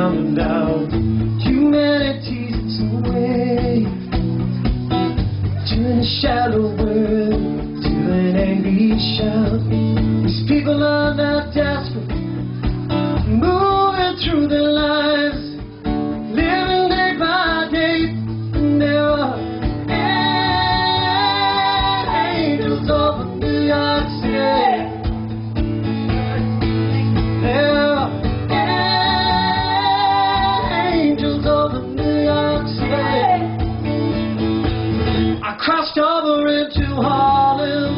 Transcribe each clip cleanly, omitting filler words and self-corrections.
drowned out humanity's away. Turn a shallow word to an angry shout. These people are not desperate, moving through their lives, living day by day. And there are angels over New York City. There are angels over New York City. I crossed over into Harlem,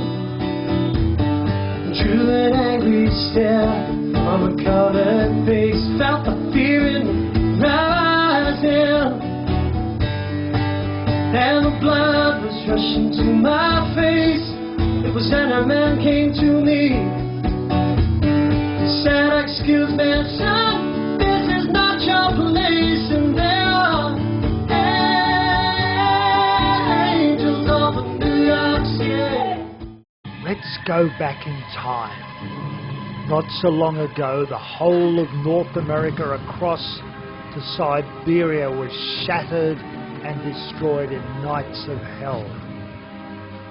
drew an angry stare from a covered face, felt the fear in me rising, and the blood was rushing to my face. It was then a man came to me, said, "Excuse me, son, this is not your place." And there are angels over New York City. Let's go back in time. Not so long ago, the whole of North America across to Siberia was shattered and destroyed in nights of hell.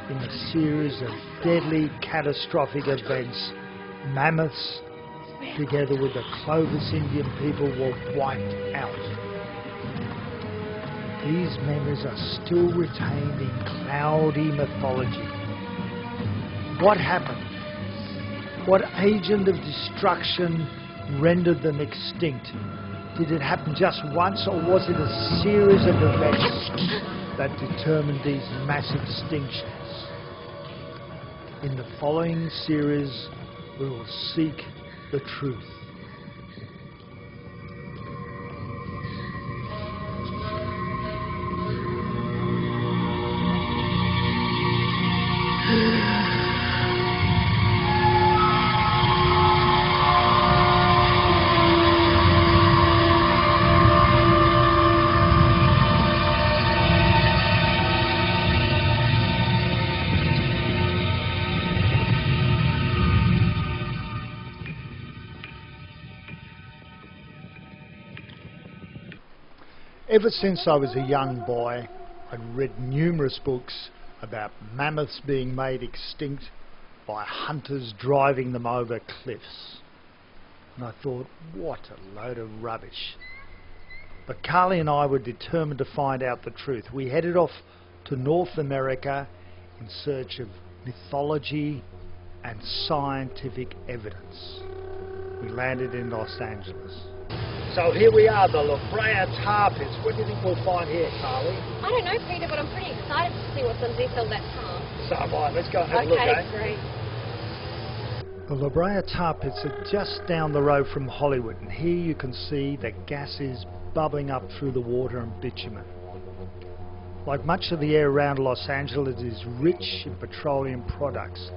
In a series of deadly, catastrophic events, mammoths, together with the Clovis Indian people, were wiped out. These memories are still retained in cloudy mythology. What happened? What agent of destruction rendered them extinct? Did it happen just once, or was it a series of events that determined these massive extinctions? In the following series, we will seek the truth. Ever since I was a young boy, I'd read numerous books about mammoths being made extinct by hunters driving them over cliffs. And I thought, what a load of rubbish. But Carly and I were determined to find out the truth. We headed off to North America in search of mythology and scientific evidence. We landed in Los Angeles. So here we are, the La Brea tar pits. What do you think we'll find here, Carly? I don't know, Peter, but I'm pretty excited to see what's underneath all that tar. So am I. Let's go and have a look, eh? Okay, great. The La Brea tar pits are just down the road from Hollywood, and here you can see the gases bubbling up through the water and bitumen. Like much of the air around Los Angeles, it is rich in petroleum products.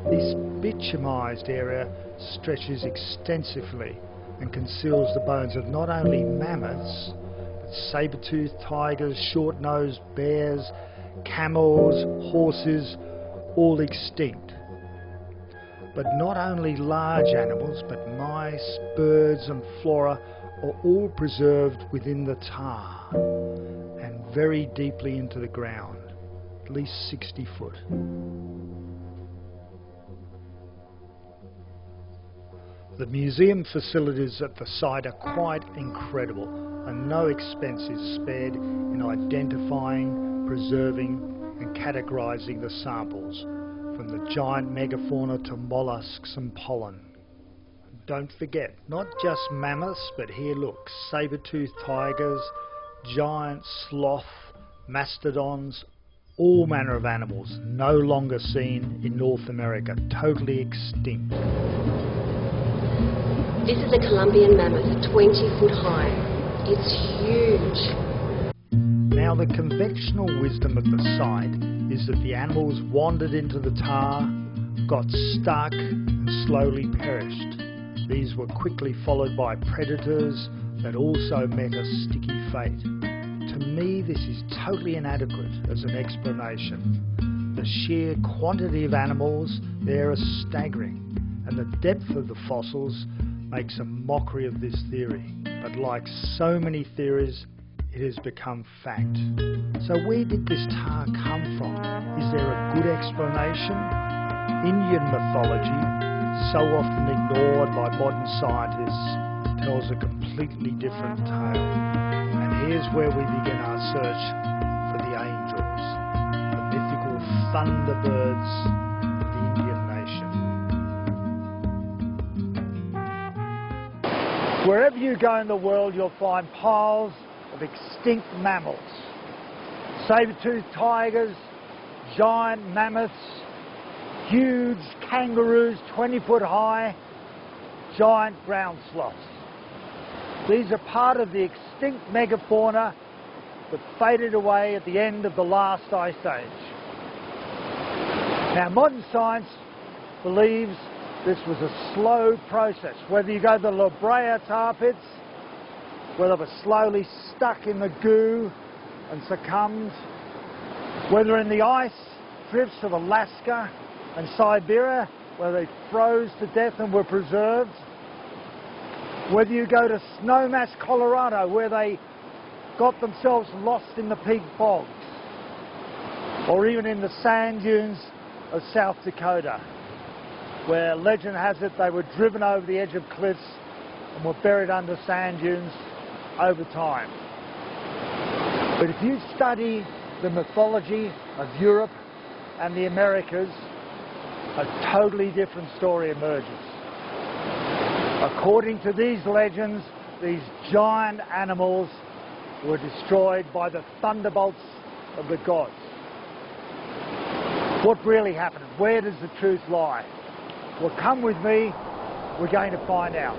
This bitumized area stretches extensively and conceals the bones of not only mammoths, but saber-toothed tigers, short-nosed bears, camels, horses, all extinct. But not only large animals, but mice, birds and flora are all preserved within the tar and very deeply into the ground, at least 60 foot. The museum facilities at the site are quite incredible, and no expense is spared in identifying, preserving and categorising the samples, from the giant megafauna to mollusks and pollen. Don't forget, not just mammoths, but here look, saber-toothed tigers, giant sloth, mastodons, all manner of animals no longer seen in North America, totally extinct. This is a Colombian mammoth, 20 foot high. It's huge. Now the conventional wisdom of the site is that the animals wandered into the tar, got stuck and slowly perished. These were quickly followed by predators that also met a sticky fate. To me, this is totally inadequate as an explanation. The sheer quantity of animals there are staggering, and the depth of the fossils makes a mockery of this theory, but like so many theories, it has become fact. So where did this tar come from? Is there a good explanation? Indian mythology, so often ignored by modern scientists, tells a completely different tale. And here's where we begin our search for the angels, the mythical thunderbirds of the Indian nation. Wherever you go in the world, you'll find piles of extinct mammals. Saber-toothed tigers, giant mammoths, huge kangaroos 20 foot high, giant ground sloths. These are part of the extinct megafauna that faded away at the end of the last ice age. Now modern science believes this was a slow process. Whether you go to the La Brea tar pits, where they were slowly stuck in the goo and succumbed, whether in the ice drifts of Alaska and Siberia, where they froze to death and were preserved, whether you go to Snowmass, Colorado, where they got themselves lost in the peak bogs, or even in the sand dunes of South Dakota, where legend has it they were driven over the edge of cliffs and were buried under sand dunes over time. But if you study the mythology of Europe and the Americas, a totally different story emerges. According to these legends, these giant animals were destroyed by the thunderbolts of the gods. What really happened? Where does the truth lie? Well, come with me, we're going to find out.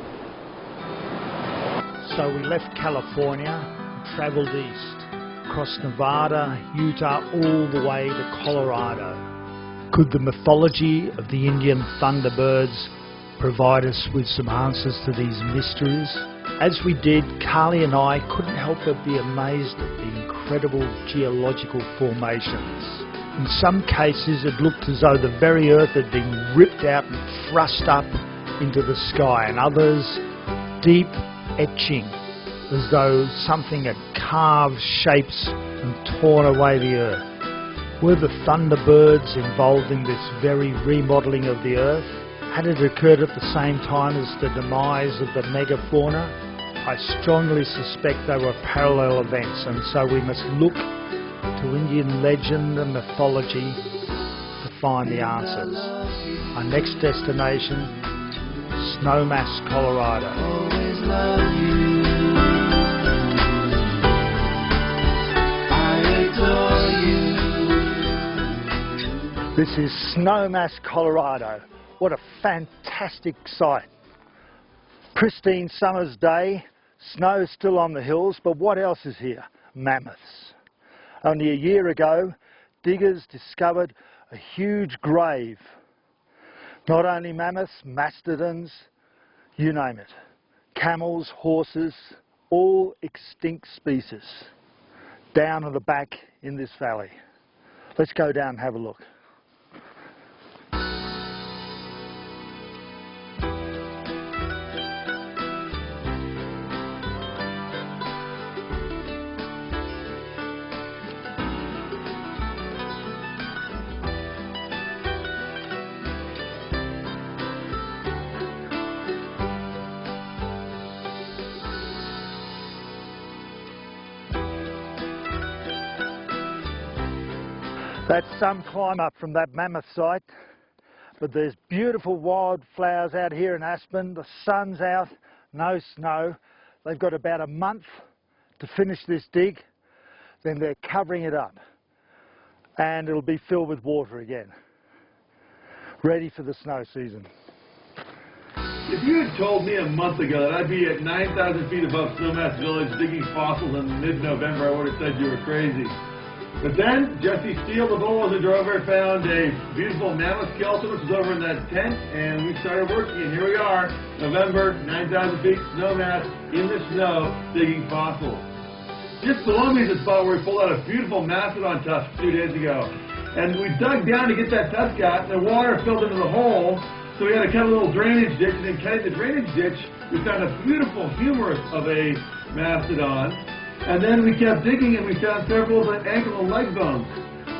So we left California and travelled east, across Nevada, Utah, all the way to Colorado. Could the mythology of the Indian thunderbirds provide us with some answers to these mysteries? As we did, Carly and I couldn't help but be amazed at the incredible geological formations. In some cases it looked as though the very earth had been ripped out and thrust up into the sky, and others deep etching, as though something had carved shapes and torn away the earth. Were the thunderbirds involved in this very remodelling of the earth? Had it occurred at the same time as the demise of the megafauna? I strongly suspect they were parallel events, and so we must look to Indian legend and mythology to find the answers. Our next destination, Snowmass, Colorado. Always love you. I adore you. This is Snowmass, Colorado. What a fantastic sight. Pristine summer's day, snow still on the hills, but what else is here? Mammoths. Only a year ago, diggers discovered a huge grave. Not only mammoths, mastodons, you name it. Camels, horses, all extinct species. Down at the back in this valley. Let's go down and have a look. That's some climb up from that mammoth site, but there's beautiful wildflowers out here in Aspen. The sun's out, no snow. They've got about a month to finish this dig, then they're covering it up and it'll be filled with water again, ready for the snow season. If you had told me a month ago that I'd be at 9,000 feet above Snowmass Village digging fossils in mid-November, I would have said you were crazy. But then, Jesse Steele, the bulldozer drover, found a beautiful mammoth skeleton, which was over in that tent, and we started working, and here we are, November, 9,000 feet, Snowmass, in the snow, digging fossils. Just below me is a spot where we pulled out a beautiful mastodon tusk 2 days ago. And we dug down to get that tusk out, and the water filled into the hole, so we had to cut a little drainage ditch, and in cutting the drainage ditch, we found a beautiful humerus of a mastodon. And then we kept digging and we found several of the ankle and leg bones.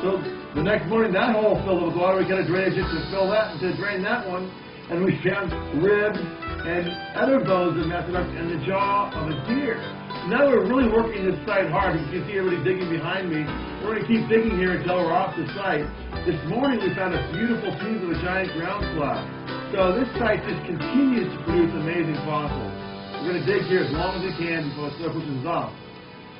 So the next morning that hole filled with water. We got a drainage to fill that, to drain that one. And we found ribs and other bones of mastodons and the jaw of a deer. Now we're really working this site hard. You can see everybody digging behind me. We're going to keep digging here until we're off the site. This morning we found a beautiful tooth of a giant ground sloth. So this site just continues to produce amazing fossils. We're going to dig here as long as we can before the snow pushes off.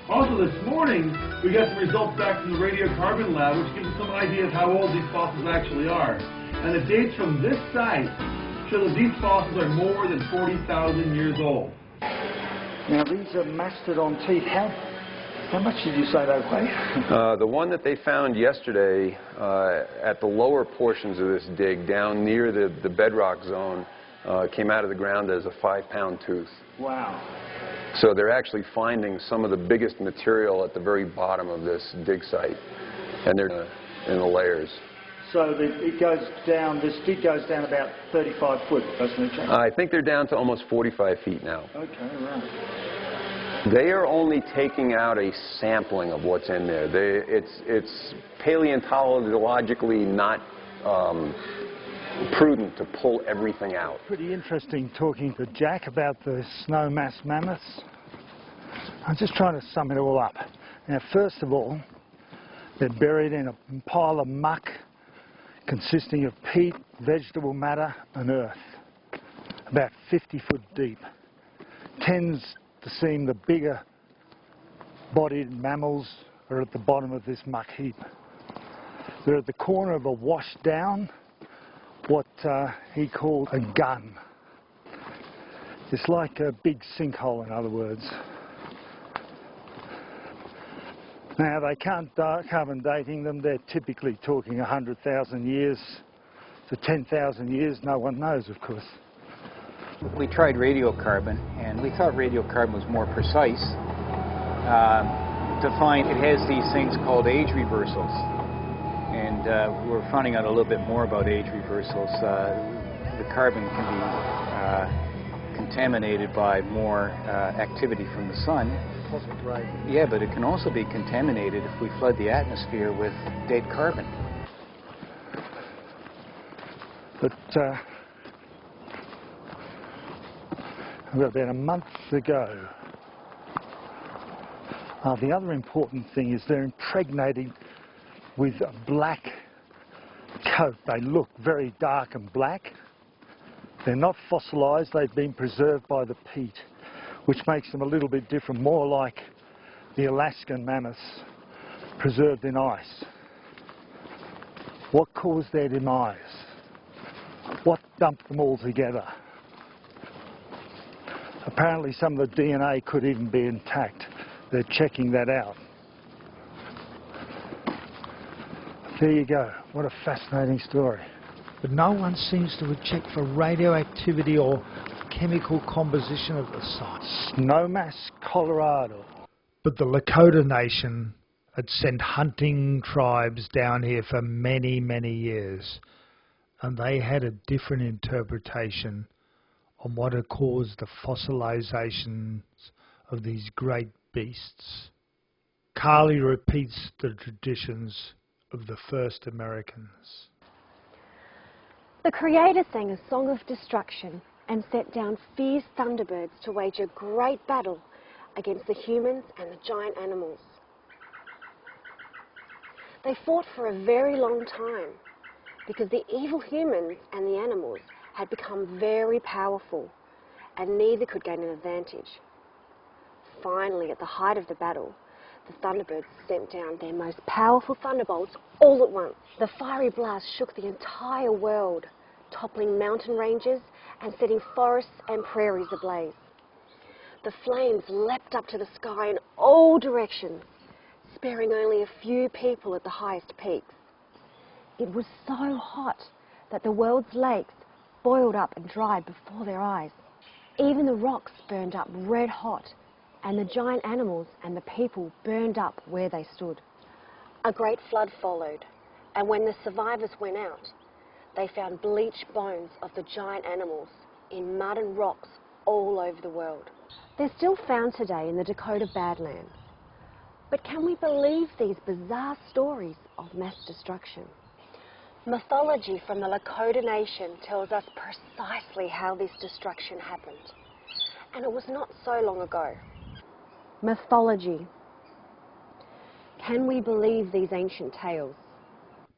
Also this morning, we got some results back from the radiocarbon lab, which gives us some idea of how old these fossils actually are. And the dates from this site show that these fossils are more than 40,000 years old. Now these are mastodon teeth. How much did you say they weigh? The one that they found yesterday at the lower portions of this dig, down near the bedrock zone, came out of the ground as a 5-pound tooth. Wow. So they're actually finding some of the biggest material at the very bottom of this dig site, and they're in the layers. So it goes down, this dig goes down about 35 foot, doesn't it, Jack? I think they're down to almost 45 feet now. Okay, right. They are only taking out a sampling of what's in there. It's paleontologically not prudent to pull everything out. Pretty interesting talking to Jack about the snow mass mammoths. I'm just trying to sum it all up. Now, first of all, they're buried in a pile of muck consisting of peat, vegetable matter and earth, about 50 foot deep. Tends to seem the bigger bodied mammals are at the bottom of this muck heap. They're at the corner of a washed down, what he called a gun. It's like a big sinkhole, in other words. Now, they can't carbon dating them. They're typically talking 100,000 years to 10,000 years. No one knows, of course. We tried radiocarbon, and we thought radiocarbon was more precise to find it has these things called age reversals. And we're finding out a little bit more about age reversals. The carbon can be contaminated by more activity from the sun. Cosmic ray. Yeah, but it can also be contaminated if we flood the atmosphere with dead carbon. But about a month ago, the other important thing is they're impregnated with a black coat. They look very dark and black. They're not fossilized, they've been preserved by the peat, which makes them a little bit different, more like the Alaskan mammoths preserved in ice. What caused their demise? What dumped them all together? Apparently some of the DNA could even be intact. They're checking that out. There you go. What a fascinating story. But no one seems to have checked for radioactivity or chemical composition of the site. Snowmass, Colorado. But the Lakota Nation had sent hunting tribes down here for many, many years, and they had a different interpretation on what had caused the fossilizations of these great beasts. Carly repeats the traditions of the first Americans. The Creator sang a song of destruction and set down fierce thunderbirds to wage a great battle against the humans and the giant animals. They fought for a very long time because the evil humans and the animals had become very powerful and neither could gain an advantage. Finally, at the height of the battle, the Thunderbirds sent down their most powerful thunderbolts all at once. The fiery blast shook the entire world, toppling mountain ranges and setting forests and prairies ablaze. The flames leapt up to the sky in all directions, sparing only a few people at the highest peaks. It was so hot that the world's lakes boiled up and dried before their eyes. Even the rocks burned up red hot, and the giant animals and the people burned up where they stood. A great flood followed, and when the survivors went out, they found bleached bones of the giant animals in mud and rocks all over the world. They're still found today in the Dakota Badlands. But can we believe these bizarre stories of mass destruction? Mythology from the Lakota Nation tells us precisely how this destruction happened. And it was not so long ago. Mythology. Can we believe these ancient tales?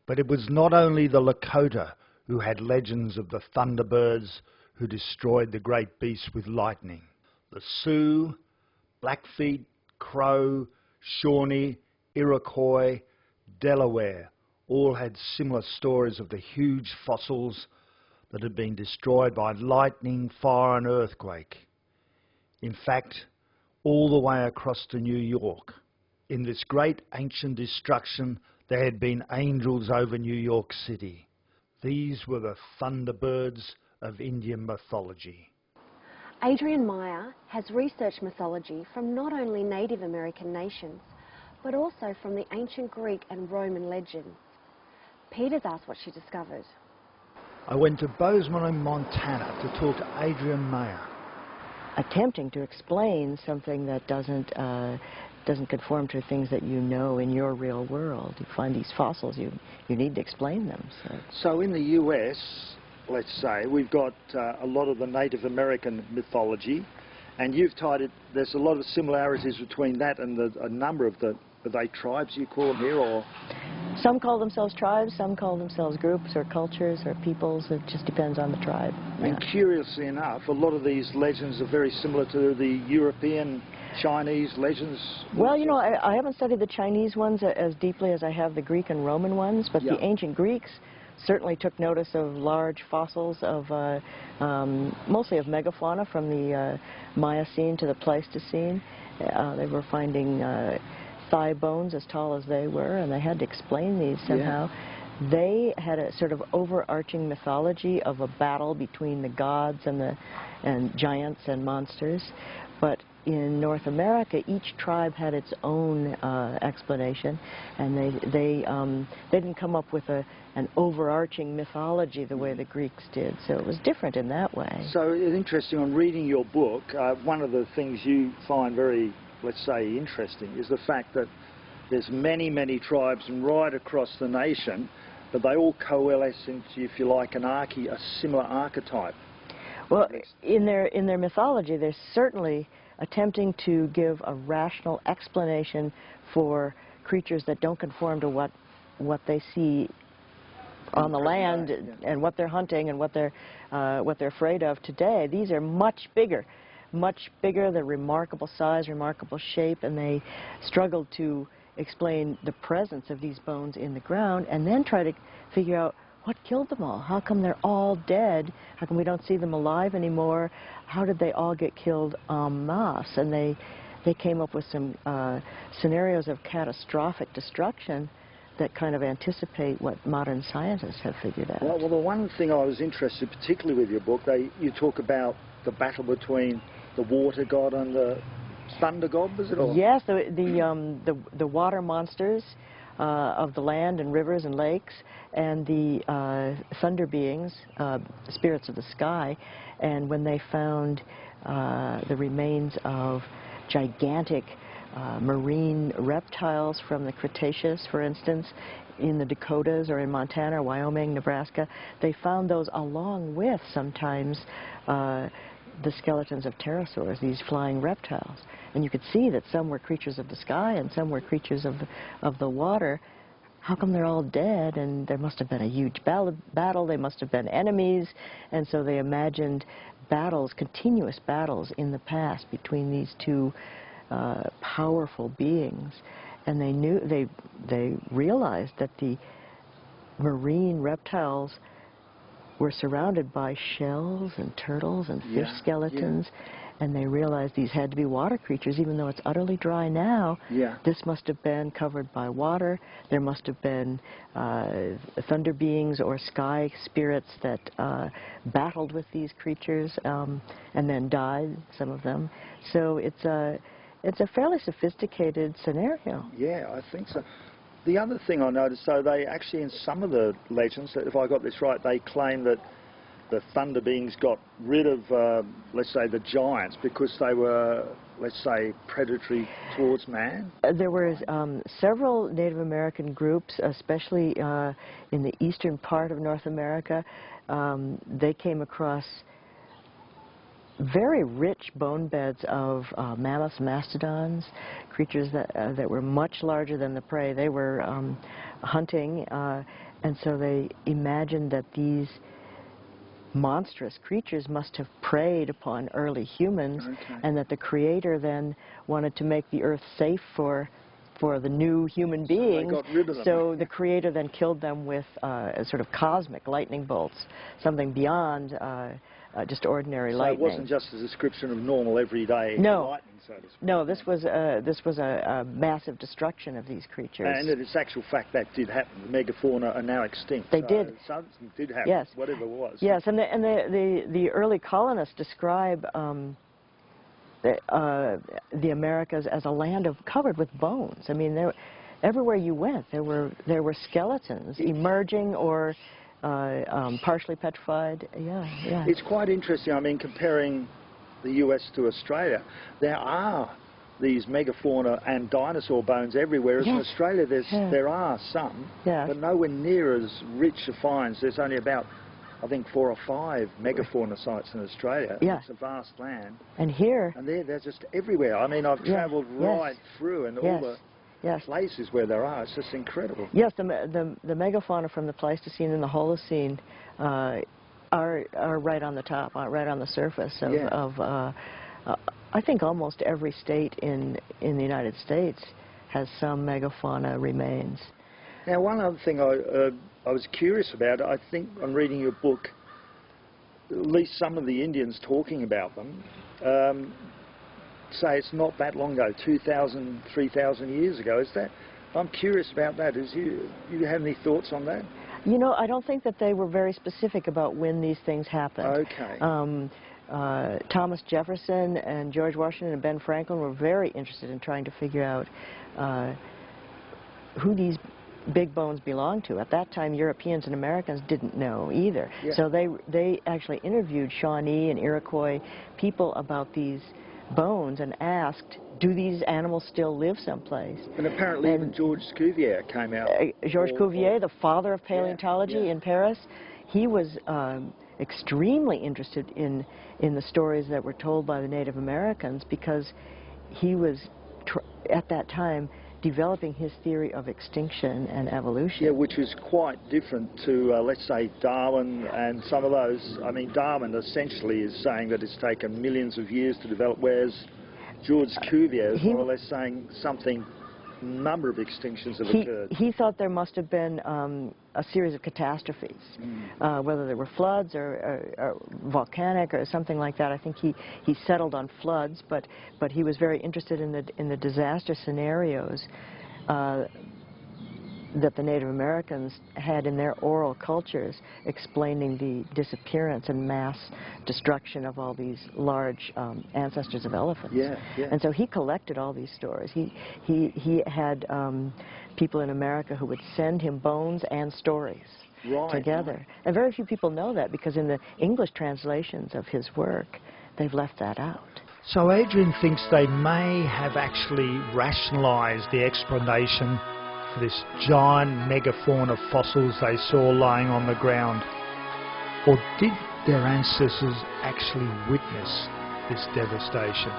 But it was not only the Lakota who had legends of the Thunderbirds who destroyed the great beast with lightning. The Sioux, Blackfeet, Crow, Shawnee, Iroquois, Delaware all had similar stories of the huge fossils that had been destroyed by lightning, fire and earthquake. In fact, all the way across to New York, in this great ancient destruction, there had been angels over New York City. These were the Thunderbirds of Indian mythology. Adrian Meyer has researched mythology from not only Native American nations, but also from the ancient Greek and Roman legends. Peter's asked what she discovered. I went to Bozeman, Montana to talk to Adrian Meyer. Attempting to explain something that doesn't conform to things that you know in your real world. You find these fossils, you need to explain them. So in the US, let's say, we've got a lot of the Native American mythology, and you've tied it, there's a lot of similarities between that and a number of the, are they tribes you call them here, or? Some call themselves tribes, some call themselves groups or cultures or peoples. It just depends on the tribe. And curiously enough, a lot of these legends are very similar to the European, Chinese legends. Well, you know, I haven't studied the Chinese ones as deeply as I have the Greek and Roman ones, but the ancient Greeks certainly took notice of large fossils of, mostly of megafauna from the Miocene to the Pleistocene. They were finding thigh bones as tall as they were, and they had to explain these somehow. They had a sort of overarching mythology of a battle between the gods and giants and monsters, but in North America, each tribe had its own explanation, and they didn't come up with an overarching mythology the way the Greeks did. So it was different in that way. So it's interesting, on reading your book, one of the things you find very, let's say, interesting is the fact that there's many, many tribes right across the nation, but they all coalesce into, if you like, a similar archetype. Well, in their mythology, they're certainly attempting to give a rational explanation for creatures that don't conform to what they see on the land and what they're hunting and what they're afraid of today. These are much bigger. They're remarkable size, remarkable shape, and they struggled to explain the presence of these bones in the ground and then try to figure out what killed them all. How come they're all dead? How come we don't see them alive anymore? How did they all get killed en masse? And they came up with some scenarios of catastrophic destruction that kind of anticipate what modern scientists have figured out. Well, the one thing I was interested, particularly with your book, you talk about the battle between the water god and the thunder god, was it? Or? Yes, the water monsters of the land and rivers and lakes, and the thunder beings, spirits of the sky. And when they found the remains of gigantic marine reptiles from the Cretaceous, for instance, in the Dakotas or in Montana, Wyoming, Nebraska, they found those along with sometimes the skeletons of pterosaurs, these flying reptiles. And you could see that some were creatures of the sky and some were creatures of the water. How come they're all dead? And there must have been a huge battle. They must have been enemies. And so they imagined battles, continuous battles in the past between these two powerful beings. And they realized that the marine reptiles were surrounded by shells and turtles and fish skeletons, and they realized these had to be water creatures, even though it's utterly dry now. This must have been covered by water. There must have been thunder beings or sky spirits that battled with these creatures and then died, some of them. So it's a fairly sophisticated scenario. Yeah, I think so. The other thing I noticed, so they actually, in some of the legends, if I got this right, they claim that the thunder beings got rid of, let's say, the giants because they were, let's say, predatory towards man? There were several Native American groups, especially in the eastern part of North America. They came across very rich bone beds of mammoths, mastodons, creatures that were much larger than the prey. They were hunting, and so they imagined that these monstrous creatures must have preyed upon early humans, and that the Creator then wanted to make the earth safe for the new human beings. So they got rid of them. So the Creator then killed them with sort of cosmic lightning bolts, something beyond just ordinary lightning. So it wasn't just a description of normal everyday lightning, so to speak. No, this was a massive destruction of these creatures. And it's actual fact that did happen. The megafauna are now extinct. They did. Something did happen, yes. whatever it was. Yes, and the early colonists describe the Americas as a land covered with bones. I mean, everywhere you went, there were skeletons emerging or partially petrified. Yeah. It's quite interesting. I mean, comparing the US to Australia, there are these megafauna and dinosaur bones everywhere. As in Australia, there are some, but nowhere near as rich a finds. There's only about, I think, 4 or 5 megafauna sites in Australia. Yeah. It's a vast land. And here... And they're just everywhere. I mean, I've travelled right through, and all the places where there are, it's just incredible. Yes, the megafauna from the Pleistocene and the Holocene are right on the top, right on the surface of I think almost every state in the United States has some megafauna remains. Now, one other thing I was curious about, I think I'm reading your book, at least some of the Indians talking about them, say it's not that long ago, 2,000, 3,000 years ago. Is that? I'm curious about that. You have any thoughts on that? You know, I don't think that they were very specific about when these things happened. Okay. Thomas Jefferson and George Washington and Ben Franklin were very interested in trying to figure out who these big bones belonged to. At that time, Europeans and Americans didn't know either. Yeah. So they actually interviewed Shawnee and Iroquois people about these bones and asked, do these animals still live someplace? And apparently even George Cuvier came out. Georges Cuvier, the father of paleontology in Paris, he was extremely interested in the stories that were told by the Native Americans, because he was, at that time, developing his theory of extinction and evolution. Yeah, which was quite different to, let's say, Darwin and some of those. I mean, Darwin essentially is saying that it's taken millions of years to develop, whereas George Cuvier is more or less saying something, a number of extinctions have occurred. He thought there must have been a series of catastrophes, whether there were floods or volcanic or something like that. I think he settled on floods, but he was very interested in the disaster scenarios that the Native Americans had in their oral cultures, explaining the disappearance and mass destruction of all these large ancestors of elephants. And so he collected all these stories. He had people in America who would send him bones and stories together. And very few people know that, because in the English translations of his work, they've left that out. So Adrian thinks they may have actually rationalized the explanation for this giant megafauna fossils they saw lying on the ground. Or did their ancestors actually witness this devastation?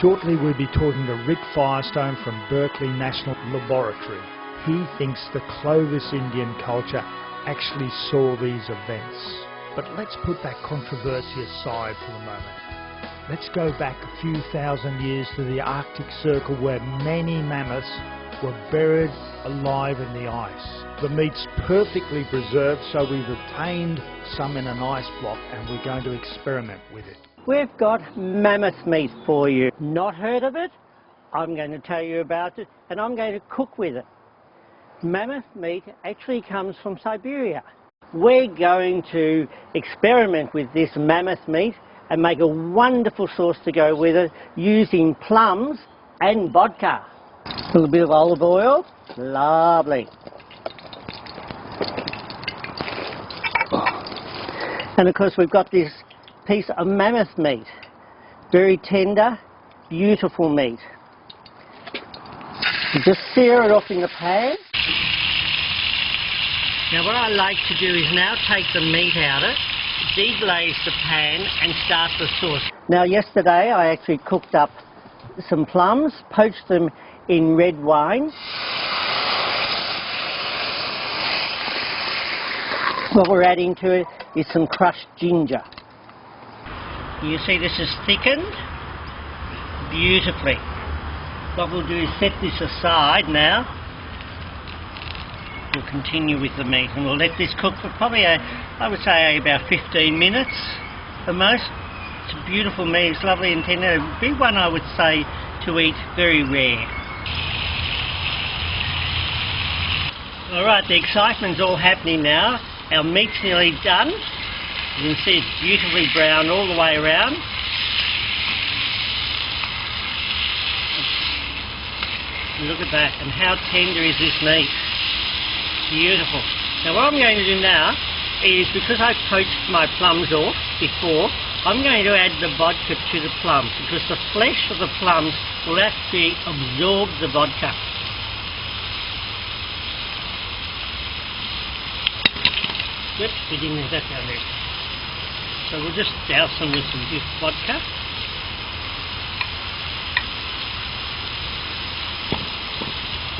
Shortly we'll be talking to Rick Firestone from Berkeley National Laboratory. He thinks the Clovis Indian culture actually saw these events. But let's put that controversy aside for the moment. Let's go back a few thousand years to the Arctic Circle, where many mammoths were buried alive in the ice. The meat's perfectly preserved, so we've obtained some in an ice block and we're going to experiment with it. We've got mammoth meat for you. Not heard of it? I'm going to tell you about it, and I'm going to cook with it. Mammoth meat actually comes from Siberia. We're going to experiment with this mammoth meat and make a wonderful sauce to go with it using plums and vodka. A little bit of olive oil. Lovely. And of course we've got this piece of mammoth meat. Very tender, beautiful meat. Just sear it off in the pan. Now what I like to do is now take the meat out of it, deglaze the pan and start the sauce. Now yesterday I actually cooked up some plums, poached them in red wine. What we're adding to it is some crushed ginger. You see this is thickened beautifully. What we'll do is set this aside now. We'll continue with the meat and we'll let this cook for probably, I would say, about 15 minutes at most. It's a beautiful meat, it's lovely and tender. It would be one I would say to eat very rare. Alright, the excitement's all happening now. Our meat's nearly done. You can see it's beautifully brown all the way around. Look at that, and how tender is this meat. Beautiful. Now what I'm going to do now is, because I poached my plums off before, I'm going to add the vodka to the plums, because the flesh of the plums will actually absorb the vodka. Yep, we didn't have that down there. So we'll just douse them with some vodka.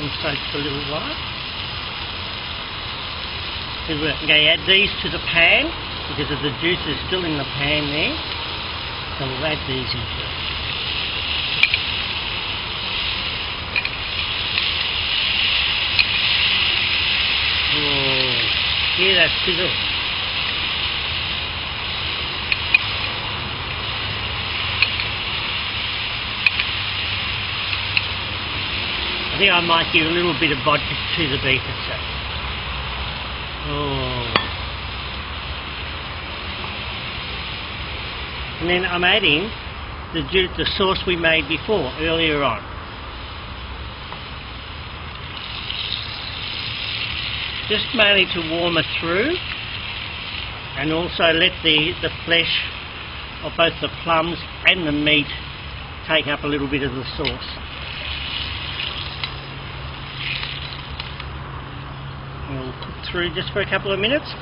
And soak for a little while. We're going to add these to the pan because of the juice is still in the pan there. So we'll add these into it. Oh, hear that sizzle. I think I might give a little bit of vodka to the beef itself. Oh. And then I'm adding the sauce we made before, earlier on. Just mainly to warm it through and also let the flesh of both the plums and the meat take up a little bit of the sauce. We'll cook through just for a couple of minutes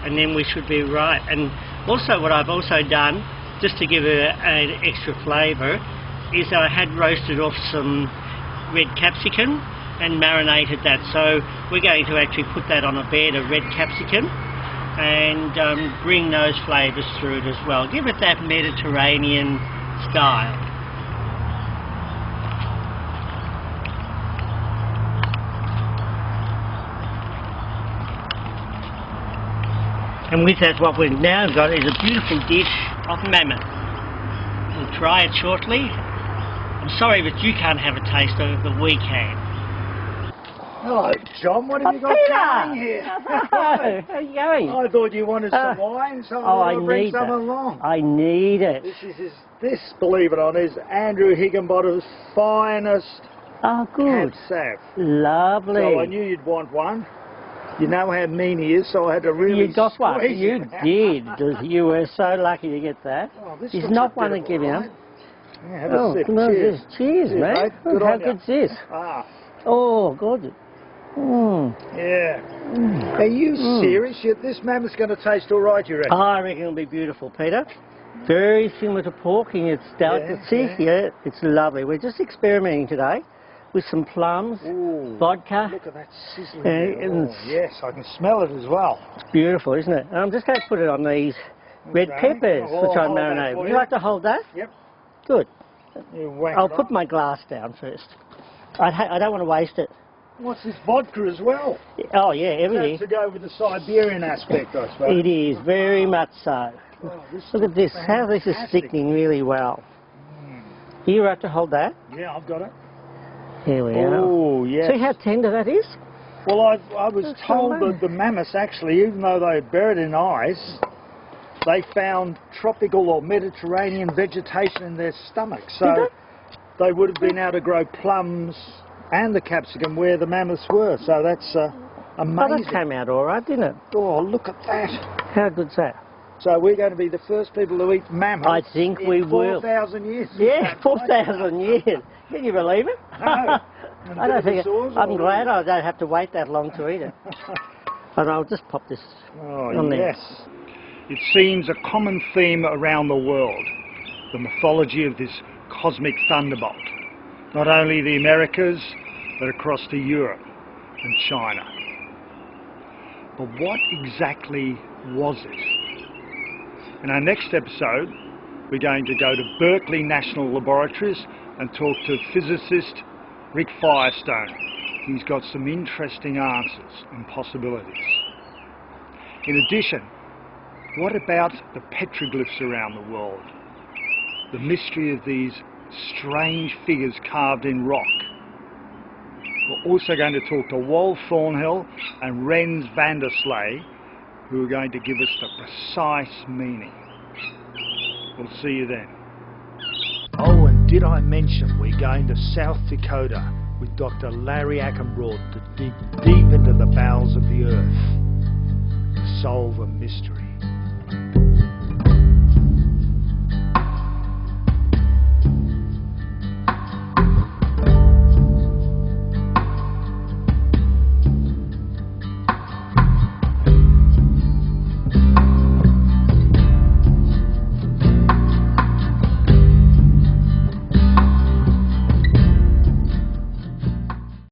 and then we should be right. And also what I've also done, just to give an extra flavour, is I had roasted off some red capsicum and marinated that. So we're going to actually put that on a bed of red capsicum and bring those flavours through it as well. Give it that Mediterranean style. And with that, what we've now got is a beautiful dish of mammoth. We'll try it shortly. I'm sorry, but you can't have a taste of it, but we can. Hello, John. What have you got going here? Hello. How are you going? I thought you wanted some wine, so I bring some along. I need it. This, believe it or not, is Andrew Higginbottom's finest good. Cab Sav. Lovely. So I knew you'd want one. You know how mean he is, so I had to really You got one. You did. You were so lucky to get that. Oh, this He's not one to give you. Yeah, have a sip. Cheers. Cheers, mate. Good How on you. good's this? Ah. Oh, good. Yeah. Are you serious? This mammoth's going to taste all right, you reckon? I reckon it'll be beautiful, Peter. Very similar to pork in its delicacy. Yeah, it's lovely. We're just experimenting today with some plums, vodka. Look at that sizzling. Yes, I can smell it as well. It's beautiful, isn't it? And I'm just going to put it on these red peppers, which I marinated. Would you like to hold that? Yep. Good. I'll it put my glass down first. I don't want to waste it. What's this vodka as well? Oh yeah, everything. To go with the Siberian aspect, I suppose. It is, very much so. Oh, look at this, how this is sticking really well. You have to hold that? Yeah, I've got it. Here we are. Oh, yes. See how tender that is? Well, I was told that the mammoths actually, even though they were buried in ice, they found tropical or Mediterranean vegetation in their stomachs. So they would have been able to grow plums and the capsicum where the mammoths were. So that's amazing. Oh, that came out all right, didn't it? Oh, look at that. How good's that? So we're going to be the first people to eat mammoths. I think we will. 4,000 years. Yeah, 4,000 years. Can you believe it? No. I don't think I'm glad I don't have to wait that long to eat it. And I'll just pop this on there. Yes. It seems a common theme around the world, the mythology of this cosmic thunderbolt. Not only the Americas, but across to Europe and China. But what exactly was it? In our next episode, we're going to go to Berkeley National Laboratories and talk to physicist Rick Firestone. He's got some interesting answers and possibilities. In addition, what about the petroglyphs around the world? The mystery of these strange figures carved in rock. We're also going to talk to Wal Thornhill and Rens van der Slee, who are going to give us the precise meaning. We'll see you then. Oh, and did I mention we're going to South Dakota with Dr. Larry Ackenbroad to dig deep into the bowels of the earth to solve a mystery.